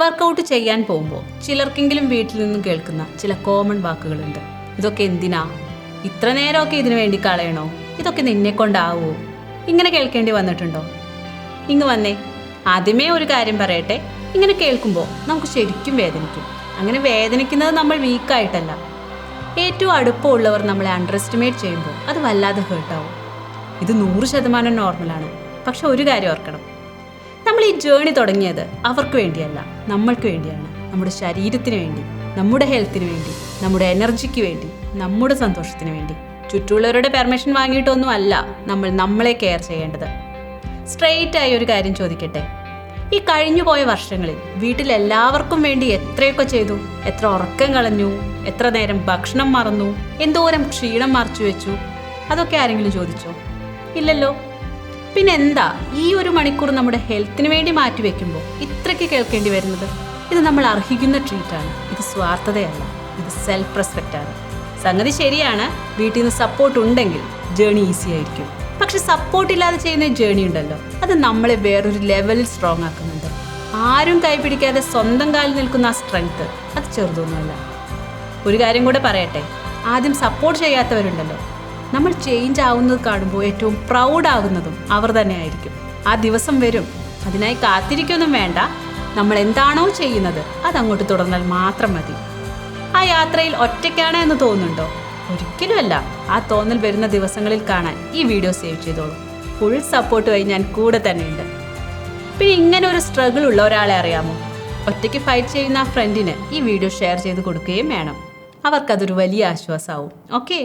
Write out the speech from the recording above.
Workout ചെയ്യാൻ പോകുമ്പോൾ ചിലർക്കെങ്കിലും വീട്ടിൽ നിന്നും കേൾക്കുന്ന ചില കോമൺ വാക്കുകളുണ്ട്. ഇതൊക്കെ എന്തിനാ, ഇത്ര നേരമൊക്കെ ഇതിനു വേണ്ടി കളയണോ, ഇതൊക്കെ നിന്നെ കൊണ്ടാവോ, ഇങ്ങനെ കേൾക്കേണ്ടി വന്നിട്ടുണ്ടോ? ഇങ്ങ് വന്നേ, ആദ്യമേ ഒരു കാര്യം പറയട്ടെ, ഇങ്ങനെ കേൾക്കുമ്പോൾ നമുക്ക് ശരിക്കും വേദനിക്കും. അങ്ങനെ വേദനിക്കുന്നത് നമ്മൾ വീക്കായിട്ടല്ല, ഏറ്റവും അടുപ്പമുള്ളവർ നമ്മളെ അണ്ടർ എസ്റ്റിമേറ്റ് ചെയ്യുമ്പോൾ അത് വല്ലാതെ ഹേർട്ടാവും. ഇത് 100% നോർമലാണ്. പക്ഷെ ഒരു കാര്യം ഓർക്കണം, നമ്മൾ ഈ ജേണി തുടങ്ങിയത് അവർക്ക് വേണ്ടിയല്ല, നമ്മൾക്ക് വേണ്ടിയാണ്. നമ്മുടെ ശരീരത്തിന് വേണ്ടി, നമ്മുടെ ഹെൽത്തിന് വേണ്ടി, നമ്മുടെ എനർജിക്ക് വേണ്ടി, നമ്മുടെ സന്തോഷത്തിന് വേണ്ടി. ചുറ്റുമുള്ളവരുടെ പെർമിഷൻ വാങ്ങിയിട്ടൊന്നും അല്ല നമ്മൾ നമ്മളെ കെയർ ചെയ്യേണ്ടത്. സ്ട്രെയിറ്റ് ആയി ഒരു കാര്യം ചോദിക്കട്ടെ, ഈ കഴിഞ്ഞു പോയ വർഷങ്ങളിൽ വീട്ടിലെല്ലാവർക്കും വേണ്ടി എത്രയൊക്കെ ചെയ്തു? എത്ര ഉറക്കം കളഞ്ഞു, എത്ര നേരം ഭക്ഷണം മറന്നു, എന്തോരം ക്ഷീണം മറച്ചു വെച്ചു? അതൊക്കെ ആരെങ്കിലും ചോദിച്ചോ? ഇല്ലല്ലോ. പിന്നെ എന്താ ഈ 1 മണിക്കൂർ നമ്മുടെ ഹെൽത്തിന് വേണ്ടി മാറ്റിവെക്കുമ്പോൾ ഇത്രയ്ക്ക് കേൾക്കേണ്ടി വരുന്നത്? ഇത് നമ്മൾ അർഹിക്കുന്ന ട്രീറ്റാണ്. ഇത് സ്വാർത്ഥതയല്ല, ഇത് സെൽഫ് റെസ്പെക്റ്റ് ആണ്. സംഗതി ശരിയാണ്, വീട്ടിൽ നിന്ന് സപ്പോർട്ട് ഉണ്ടെങ്കിൽ ജേണി ഈസി ആയിരിക്കും. പക്ഷെ സപ്പോർട്ട് ഇല്ലാതെ ചെയ്യുന്ന ജേണി ഉണ്ടല്ലോ, അത് നമ്മളെ വേറൊരു ലെവലിൽ സ്ട്രോങ് ആക്കുന്നുണ്ട്. ആരും കൈപിടിക്കാതെ സ്വന്തം കാലിൽ നിൽക്കുന്ന ആ സ്ട്രെങ്ത് അത് ചെറുതൊന്നുമല്ല. ഒരു കാര്യം കൂടെ പറയട്ടെ, ആദ്യം സപ്പോർട്ട് ചെയ്യാത്തവരുണ്ടല്ലോ, നമ്മൾ ചേഞ്ച് ആവുന്നത് കാണുമ്പോൾ ഏറ്റവും പ്രൗഡ് ആകുന്നതും അവർ തന്നെ ആയിരിക്കും. ആ ദിവസം വരും, അതിനായി കാത്തിരിക്കൊന്നും വേണ്ട. നമ്മൾ എന്താണോ ചെയ്യുന്നത് അതങ്ങോട്ട് തുടർന്നാൽ മാത്രം മതി. ആ യാത്രയിൽ ഒറ്റയ്ക്കാണ് എന്ന് തോന്നുന്നുണ്ടോ? ഒരിക്കലുമല്ല. ആ തോന്നൽ വരുന്ന ദിവസങ്ങളിൽ കാണാൻ ഈ വീഡിയോ സേവ് ചെയ്തോളൂ. ഫുൾ സപ്പോർട്ടുമായി ഞാൻ കൂടെ തന്നെയുണ്ട്. പിന്നെ ഇങ്ങനെ ഒരു സ്ട്രഗിൾ ഉള്ള ഒരാളെ അറിയാമോ? ഒറ്റയ്ക്ക് ഫൈറ്റ് ചെയ്യുന്ന ആ ഫ്രണ്ടിന് ഈ വീഡിയോ ഷെയർ ചെയ്ത് കൊടുക്കുകയും വേണം. അവർക്കതൊരു വലിയ ആശ്വാസമാവും. ഓക്കെ.